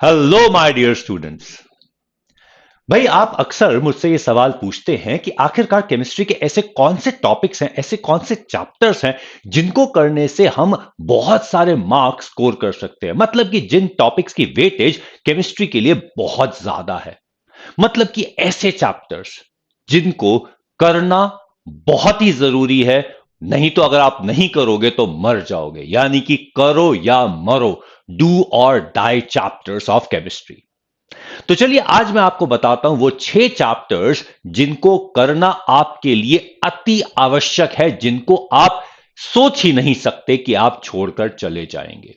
Hello my dear students. भाई आप अक्सर मुझसे ये सवाल पूछते हैं कि आखिरकार केमिस्ट्री के ऐसे कौन से टॉपिक्स हैं, ऐसे कौन से चैप्टर्स हैं जिनको करने से हम बहुत सारे मार्क्स स्कोर कर सकते हैं। मतलब कि जिन टॉपिक्स की वेटेज केमिस्ट्री के लिए बहुत ज्यादा है। मतलब कि ऐसे चैप्टर्स जिनको करना बहुत ही जरूरी है। नहीं तो अगर आप नहीं करोगे तो मर जाओगे। यानी कि करो या मरो, डू और डाई चैप्टर्स ऑफ केमिस्ट्री। तो चलिए आज मैं आपको बताता हूं वो 6 चैप्टर्स जिनको करना आपके लिए अति आवश्यक है, जिनको आप सोच ही नहीं सकते कि आप छोड़कर चले जाएंगे।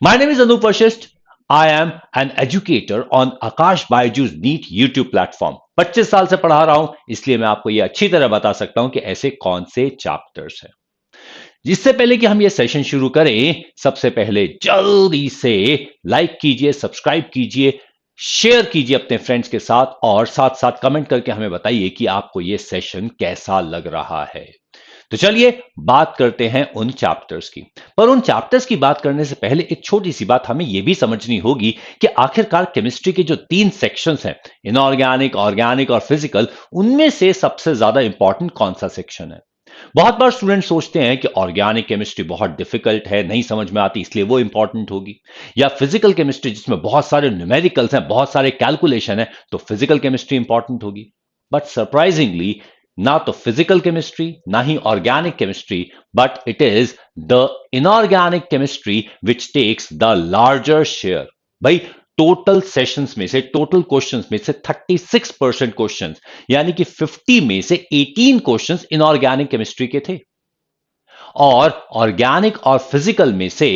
My name is Anoop Vashishtha. I am an educator on Aakash Byju's NEET YouTube platform. 25 साल से पढ़ा रहा हूं, इसलिए मैं आपको यह अच्छी तरह बता सकता हूं कि ऐसे कौन से चैप्टर्स हैं। जिससे पहले कि हम ये सेशन शुरू करें, सबसे पहले जल्दी से लाइक कीजिए, सब्सक्राइब कीजिए, शेयर कीजिए अपने फ्रेंड्स के साथ और साथ साथ कमेंट करके हमें बताइए कि आपको ये सेशन कैसा लग रहा है। तो चलिए बात करते हैं उन चैप्टर्स की। पर उन चैप्टर्स की बात करने से पहले एक छोटी सी बात हमें यह भी समझनी होगी कि आखिरकार केमिस्ट्री के जो 3 सेक्शंस हैं, इनऑर्गेनिक, ऑर्गेनिक और फिजिकल, उनमें से सबसे ज्यादा इंपॉर्टेंट कौन सा सेक्शन है। बहुत बार स्टूडेंट सोचते हैं कि ऑर्गेनिक केमिस्ट्री बहुत डिफिकल्ट है, नहीं समझ में आती, इसलिए वो इंपॉर्टेंट होगी। या फिजिकल केमिस्ट्री जिसमें बहुत सारे न्यूमेरिकल्स हैं, बहुत सारे कैलकुलेशन है, तो फिजिकल केमिस्ट्री इंपॉर्टेंट होगी। बट सरप्राइजिंगली ना तो फिजिकल केमिस्ट्री ना ही organic chemistry, but it is the inorganic chemistry which takes the larger share. भाई टोटल सेशंस में से, टोटल क्वेश्चंस में से 36% क्वेश्चंस, यानी कि 50 में से 18 क्वेश्चंस इनऑर्गेनिक केमिस्ट्री के थे। और ऑर्गेनिक और फिजिकल में से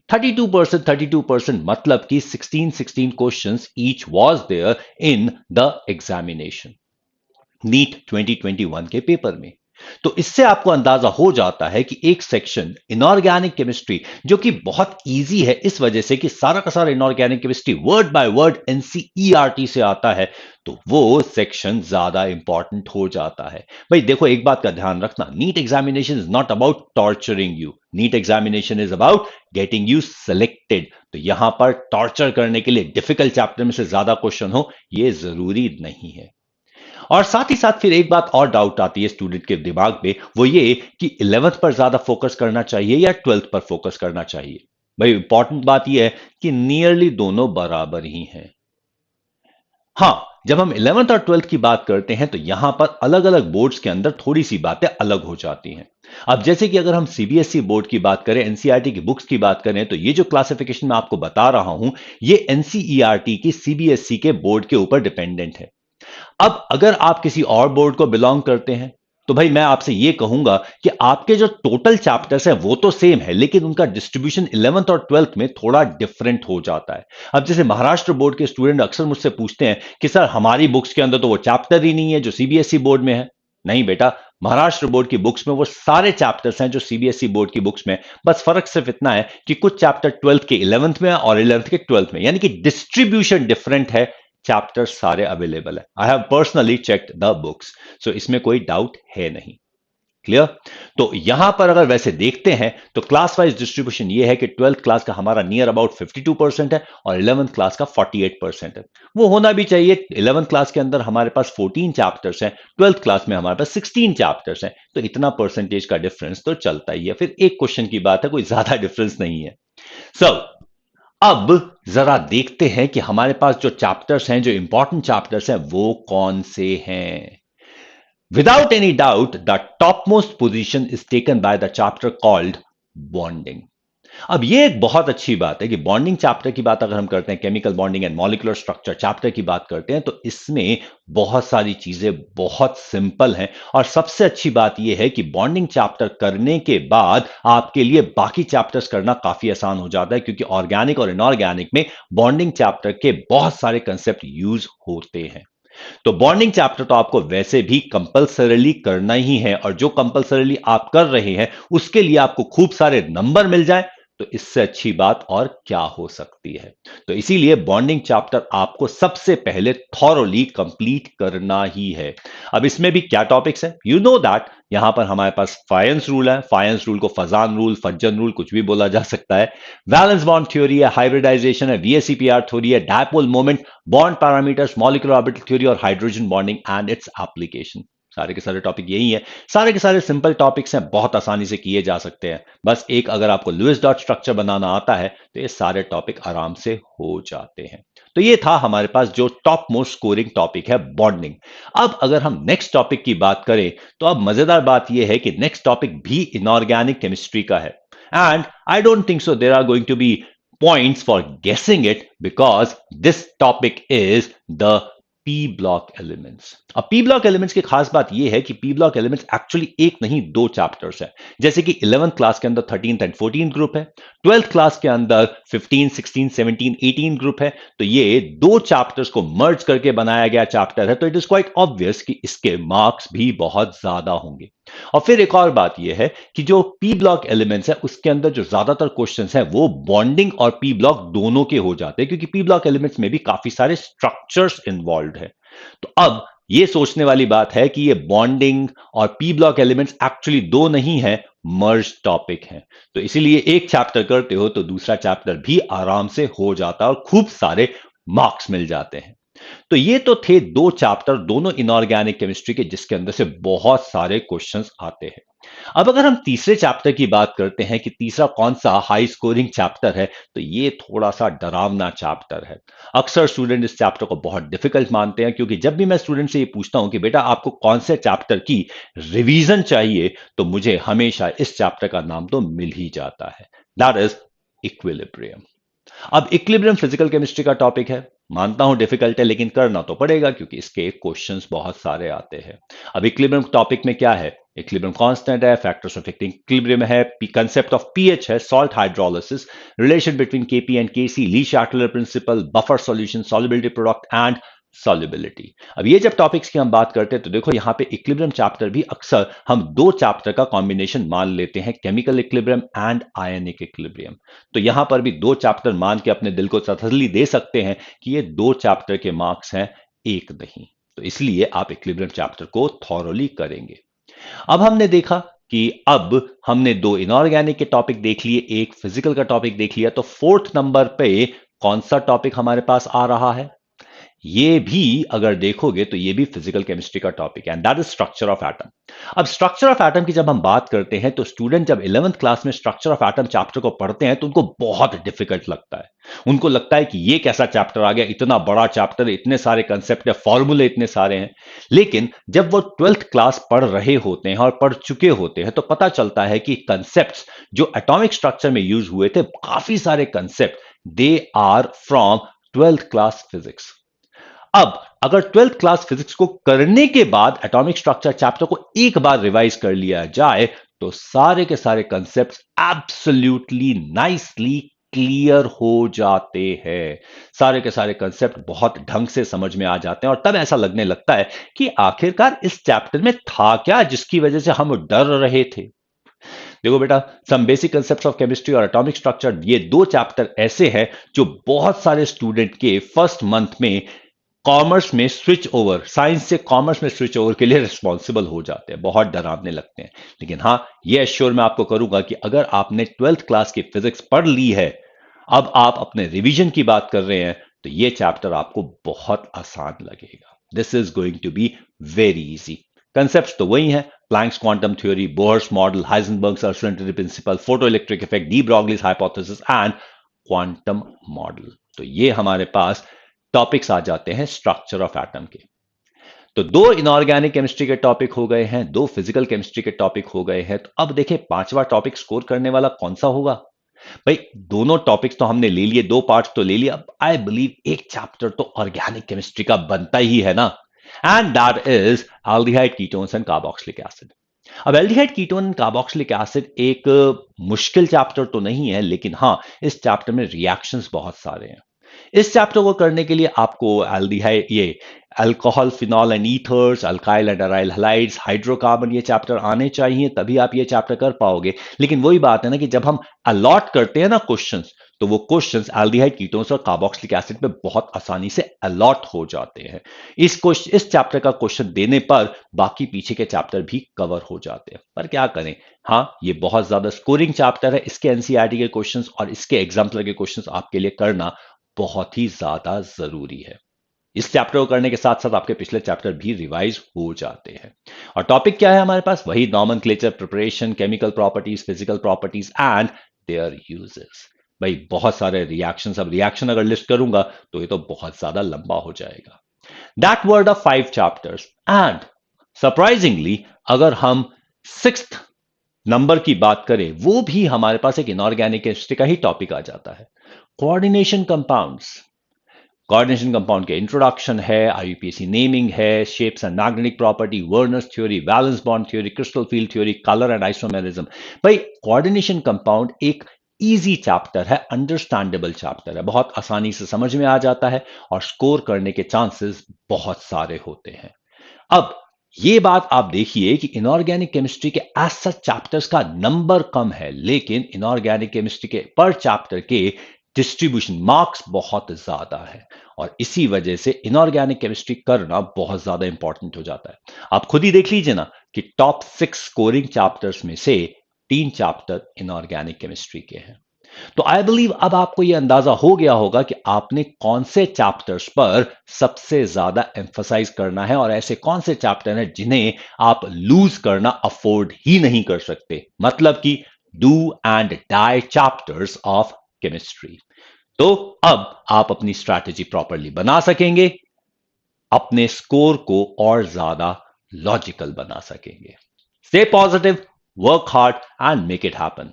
32% मतलब कि 16 questions each was there in the examination, NEET 2021 के पेपर में। तो इससे आपको अंदाजा हो जाता है कि एक सेक्शन इनऑर्गेनिक केमिस्ट्री जो कि बहुत इजी है, इस वजह से कि सारा का सारा inorganic chemistry word by word NCERT से आता है, तो वो सेक्शन ज्यादा इंपॉर्टेंट हो जाता है। भाई देखो, एक बात का ध्यान रखना, NEET examination is not about torturing you, NEET examination is about getting you selected. तो यहां पर टॉर्चर करने के लिए डिफिकल्ट चैप्टर में से ज्यादा क्वेश्चन हो, यह जरूरी नहीं है। और साथ ही साथ फिर एक बात और डाउट आती है स्टूडेंट के दिमाग में, वो ये कि 11th पर ज्यादा फोकस करना चाहिए या 12th पर फोकस करना चाहिए। भाई इंपॉर्टेंट बात यह है कि नियरली दोनों बराबर ही हैं। हां, जब हम 11th और 12th की बात करते हैं तो यहां पर अलग अलग बोर्ड्स के अंदर थोड़ी सी बातें अलग हो जाती हैं। अब जैसे कि अगर हम सीबीएसई बोर्ड की बात करें, एनसीईआरटी की बुक्स की बात करें, तो ये जो क्लासिफिकेशन मैं आपको बता रहा हूं, ये एनसीईआरटी की सीबीएसई के बोर्ड के ऊपर डिपेंडेंट है। अब अगर आप किसी और बोर्ड को बिलोंग करते हैं, तो भाई मैं आपसे यह कहूंगा कि आपके जो टोटल चैप्टर्स हैं वो तो सेम है, लेकिन उनका डिस्ट्रीब्यूशन 11th और 12th में थोड़ा डिफरेंट हो जाता है। अब जैसे महाराष्ट्र बोर्ड के स्टूडेंट अक्सर मुझसे पूछते हैं कि सर हमारी बुक्स के अंदर तो वो चैप्टर ही नहीं है जो सीबीएसई बोर्ड में है। नहीं बेटा, महाराष्ट्र बोर्ड की बुक्स में वो सारे चैप्टर्स हैं जो सीबीएसई बोर्ड की बुक्स में। बस फर्क सिर्फ इतना है कि कुछ चैप्टर 12th के 11th में और 11th के 12th में, यानी कि डिस्ट्रीब्यूशन डिफरेंट है। चैप्टर्स सारे अवेलेबल है। I have personally checked the books, so इसमें कोई डाउट है नहीं। क्लियर? तो यहां पर अगर वैसे देखते हैं तो क्लास वाइज डिस्ट्रीब्यूशन ये है कि 12th क्लास का हमारा नियर अबाउट 52% है और 11th क्लास का 48% है। वो होना भी चाहिए। 11th क्लास के अंदर हमारे पास 14 चैप्टर्स हैं, 12th क्लास में हमारे पास 16 चैप्टर्स हैं, तो इतना परसेंटेज का डिफरेंस तो चलता ही है। फिर एक क्वेश्चन की बात है, कोई ज्यादा डिफरेंस नहीं है। सो अब जरा देखते हैं कि हमारे पास जो चैप्टर्स हैं, जो इंपॉर्टेंट चैप्टर्स हैं, वो कौन से हैं। Without any doubt the top most position is taken by the chapter called bonding. अब ये एक बहुत अच्छी बात है कि बॉन्डिंग चैप्टर की बात अगर हम करते हैं, chemical bonding and molecular structure chapter की बात करते हैं, तो इसमें बहुत सारी चीजें बहुत सिंपल हैं। और सबसे अच्छी बात यह है कि बॉन्डिंग चैप्टर करने के बाद आपके लिए बाकी चैप्टर्स करना काफी आसान हो जाता है, क्योंकि ऑर्गेनिक और इनऑर्गेनिक में बॉन्डिंग चैप्टर के बहुत सारे कंसेप्ट यूज होते हैं। तो बॉन्डिंग चैप्टर तो आपको वैसे भी कंपलसरीली करना ही है, और जो कंपलसरीली आप कर रहे हैं उसके लिए आपको खूब सारे नंबर मिल जाए तो इससे अच्छी बात और क्या हो सकती है। तो इसीलिए बॉन्डिंग चैप्टर आपको सबसे पहले थॉरोली कंप्लीट करना ही है। अब इसमें भी क्या टॉपिक्स है, यू नो दैट यहां पर हमारे पास फायंस रूल है, फायंस रूल को फजान रूल, फज्जन रूल कुछ भी बोला जा सकता है। वैलेंस बॉन्ड थ्योरी है, हाइब्रिडाइजेशन है, वीएसईपीआर थ्योरी है, dipole moment, bond parameters, molecular orbital theory और hydrogen bonding and its application. सारे के सारे टॉपिक यही है, सारे के सारे सिंपल टॉपिक्स हैं, बहुत आसानी से किए जा सकते हैं। बस एक अगर आपको लुईस डॉट स्ट्रक्चर बनाना आता है तो ये सारे टॉपिक आराम से हो जाते हैं। तो ये था हमारे पास जो टॉप मोस्ट स्कोरिंग टॉपिक है, बॉन्डिंग। अब अगर हम नेक्स्ट टॉपिक की बात करें तो अब मजेदार बात यह है कि नेक्स्ट टॉपिक भी इनऑर्गेनिक केमिस्ट्री का है। And I don't think so there are going to be points for guessing it because this topic is the P block elements. अब पी ब्लॉक एलिमेंट्स की खास बात यह है कि पी ब्लॉक एलिमेंट्स एक्चुअली एक नहीं दो चैप्टर्स है। जैसे कि 11th क्लास के अंदर 13th एंड 14th ग्रुप है, 12th क्लास के अंदर 15, 16, 17, 18 ग्रुप है। तो ये दो चैप्टर्स को मर्ज करके बनाया गया चैप्टर है, तो इट इज क्वाइट ऑब्वियस कि इसके मार्क्स भी बहुत ज्यादा होंगे। और फिर एक और बात यह है कि जो पी ब्लॉक एलिमेंट्स है उसके अंदर जो ज्यादातर क्वेश्चंस है वो बॉन्डिंग और पी ब्लॉक दोनों के हो जाते हैं, क्योंकि पी ब्लॉक एलिमेंट्स में भी काफी सारे स्ट्रक्चर्स इन्वॉल्व है। तो अब ये सोचने वाली बात है कि ये बॉन्डिंग और पी ब्लॉक एलिमेंट्स एक्चुअली दो नहीं है, मर्ज टॉपिक है। तो इसीलिए एक चैप्टर करते हो तो दूसरा चैप्टर भी आराम से हो जाता है और खूब सारे मार्क्स मिल जाते हैं। तो ये तो थे दो चैप्टर, दोनों इनऑर्गेनिक केमिस्ट्री के, जिसके अंदर से बहुत सारे क्वेश्चंस आते हैं। अब अगर हम तीसरे चैप्टर की बात करते हैं कि तीसरा कौन सा हाई स्कोरिंग चैप्टर है, तो ये थोड़ा सा डरावना चैप्टर है। अक्सर स्टूडेंट इस चैप्टर को बहुत डिफिकल्ट मानते हैं, क्योंकि जब भी मैं स्टूडेंट से ये पूछता हूं कि बेटा आपको कौन से चैप्टर की रिवीजन चाहिए, तो मुझे हमेशा इस चैप्टर का नाम तो मिल ही जाता है, दैट इज इक्विलिब्रियम। अब इक्विलिब्रियम फिजिकल केमिस्ट्री का टॉपिक है, मानता हूं डिफिकल्ट है, लेकिन करना तो पड़ेगा क्योंकि इसके क्वेश्चंस बहुत सारे आते हैं। अब इक्विलिब्रियम टॉपिक में क्या है, इक्विलिब्रियम कांस्टेंट है, फैक्टर्स ऑफ इक्विलिब्रियम है, कंसेप्ट ऑफ पीएच है, salt hydrolysis, relation between KP and KC, Le Chatelier principle, buffer solution, solubility product and solubility. अब ये जब टॉपिक्स की हम बात करते हैं तो देखो यहां पे इक्विलिब्रियम चैप्टर भी अक्सर हम दो चैप्टर का कॉम्बिनेशन मान लेते हैं, chemical equilibrium and ionic equilibrium. तो यहां पर भी दो चैप्टर मान के अपने दिल को तसल्ली दे सकते हैं कि ये दो चैप्टर के मार्क्स हैं, एक नहीं। तो इसलिए आप इक्विलिब्रियम चैप्टर को थॉरोली करेंगे। अब हमने देखा कि अब हमने दो इनऑर्गेनिक के टॉपिक देख लिए, एक फिजिकल का टॉपिक देख लिया, तो फोर्थ नंबर पे कौन सा टॉपिक हमारे पास आ रहा है, ये भी अगर देखोगे तो ये भी फिजिकल केमिस्ट्री का टॉपिक है, and that is structure of atom. अब स्ट्रक्चर ऑफ एटम की जब हम बात करते हैं तो स्टूडेंट जब 11th क्लास में स्ट्रक्चर ऑफ एटम चैप्टर को पढ़ते हैं तो उनको बहुत डिफिकल्ट लगता है। उनको लगता है कि ये कैसा चैप्टर आ गया, इतना बड़ा चैप्टर, इतने सारे कंसेप्ट है, फॉर्मूले इतने सारे हैं। लेकिन जब वो 12th क्लास पढ़ रहे होते हैं और पढ़ चुके होते हैं तो पता चलता है कि कंसेप्ट जो एटॉमिक स्ट्रक्चर में यूज हुए थे, काफी सारे concept they are from 12th class physics. अब अगर 12th क्लास फिजिक्स को करने के बाद एटॉमिक स्ट्रक्चर चैप्टर को एक बार रिवाइज कर लिया जाए तो सारे के सारे कंसेप्ट्स एब्सोल्युटली नाइसली क्लियर हो जाते हैं। सारे के सारे कंसेप्ट बहुत ढंग से समझ में आ जाते हैं और तब ऐसा लगने लगता है कि आखिरकार इस चैप्टर में था क्या जिसकी वजह से हम डर रहे थे। देखो बेटा, some basic concepts of chemistry और एटॉमिक स्ट्रक्चर, ये दो चैप्टर ऐसे हैं जो बहुत सारे स्टूडेंट के फर्स्ट मंथ में कॉमर्स में स्विच ओवर, साइंस से कॉमर्स में स्विच ओवर के लिए रिस्पॉन्सिबल हो जाते हैं, बहुत डरावने लगते हैं। लेकिन हाँ, यह एश्योर मैं आपको करूंगा कि अगर आपने 12th क्लास की फिजिक्स पढ़ ली है, अब आप अपने रिवीजन की बात कर रहे हैं, तो यह चैप्टर आपको बहुत आसान लगेगा। This is going to be very easy. Concept तो वही है, Planck's quantum theory, Bohr's model, Heisenberg's uncertainty principle, photoelectric effect, de Broglie's hypothesis and quantum model. तो ये हमारे पास टॉपिक्स आ जाते हैं स्ट्रक्चर ऑफ एटम के। तो दो इनऑर्गेनिक केमिस्ट्री के टॉपिक हो गए हैं, दो फिजिकल केमिस्ट्री के टॉपिक हो गए हैं। तो अब देखिए पांचवा टॉपिक स्कोर करने वाला कौन सा होगा। भाई दोनों टॉपिक्स तो हमने ले लिए, दो पार्ट्स तो ले लिए, अब आई बिलीव एक चैप्टर तो ऑर्गेनिक केमिस्ट्री का बनता ही है ना, and that is aldehyde ketones and carboxylic acid. अब aldehyde ketone and carboxylic acid एक मुश्किल चैप्टर तो नहीं है, लेकिन हां इस चैप्टर में रिएक्शंस बहुत सारे हैं। इस चैप्टर को करने के लिए आपको एल्डिहाइड, ये alcohol, phenol and ethers, alkyl and aryl halides, hydrocarbon, ये चैप्टर आने चाहिए, तभी आप ये चैप्टर कर पाओगे। लेकिन वही बात है ना कि जब हम अलॉट करते हैं ना क्वेश्चंस, तो वो क्वेश्चंस एल्डिहाइड, कीटोन्स और कार्बोक्सिलिक एसिड पे बहुत आसानी से अलॉट हो जाते हैं। इस चैप्टर का क्वेश्चन देने पर बाकी पीछे के चैप्टर भी कवर हो जाते हैं। पर क्या करें, हाँ, ये बहुत ज्यादा स्कोरिंग चैप्टर है। इसके एनसीईआरटी के क्वेश्चंस और इसके एग्जाम्पलर के क्वेश्चंस आपके लिए करना बहुत ही ज्यादा जरूरी है। इस चैप्टर को करने के साथ साथ आपके पिछले चैप्टर भी रिवाइज हो जाते हैं। और टॉपिक क्या है हमारे पास? वही nomenclature, preparation, chemical properties, physical properties and there uses. भाई बहुत सारे रिएक्शंस, अब रिएक्शन अगर लिस्ट करूंगा तो ये तो बहुत ज्यादा लंबा हो जाएगा। That were the 5 chapters and surprisingly अगर हम सिक्स्थ नंबर की बात करें, वो भी हमारे पास एक इनऑर्गेनिक केमिस्ट्री का ही टॉपिक आ जाता है, कोऑर्डिनेशन कंपाउंड्स। कोऑर्डिनेशन कंपाउंड के इंट्रोडक्शन है, आईयूपीएसी नेमिंग है, shapes and magnetic property, Werner's theory, valence bond theory, crystal field theory, colour and isomerism. भाई कोऑर्डिनेशन कंपाउंड एक इजी चैप्टर है, अंडरस्टैंडेबल चैप्टर है, बहुत आसानी से समझ में आ जाता है और स्कोर करने के चांसेस बहुत सारे होते हैं। अब ये बात आप देखिए कि इनऑर्गेनिक केमिस्ट्री के एज सच चैप्टर्स का नंबर कम है, लेकिन इनऑर्गेनिक केमिस्ट्री के पर चैप्टर के डिस्ट्रीब्यूशन मार्क्स बहुत ज्यादा है और इसी वजह से इनऑर्गेनिक केमिस्ट्री करना बहुत ज्यादा इंपॉर्टेंट हो जाता है। आप खुद ही देख लीजिए ना कि टॉप 6 स्कोरिंग चैप्टर्स में से 3 चैप्टर इनऑर्गेनिक केमिस्ट्री के हैं। तो आई बिलीव अब आपको यह अंदाजा हो गया होगा कि आपने कौन से चैप्टर्स पर सबसे ज्यादा एम्फसाइज करना है और ऐसे कौन से चैप्टर हैं जिन्हें आप लूज करना अफोर्ड ही नहीं कर सकते, मतलब कि do and die chapters of chemistry. तो अब आप अपनी स्ट्रैटेजी प्रॉपरली बना सकेंगे, अपने स्कोर को और ज्यादा लॉजिकल बना सकेंगे। Stay positive, work hard and make it happen.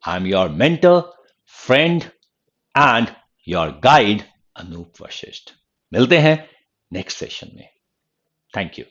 I am your mentor, friend and your guide Anoop Vashishtha. मिलते हैं नेक्स्ट सेशन में। Thank you.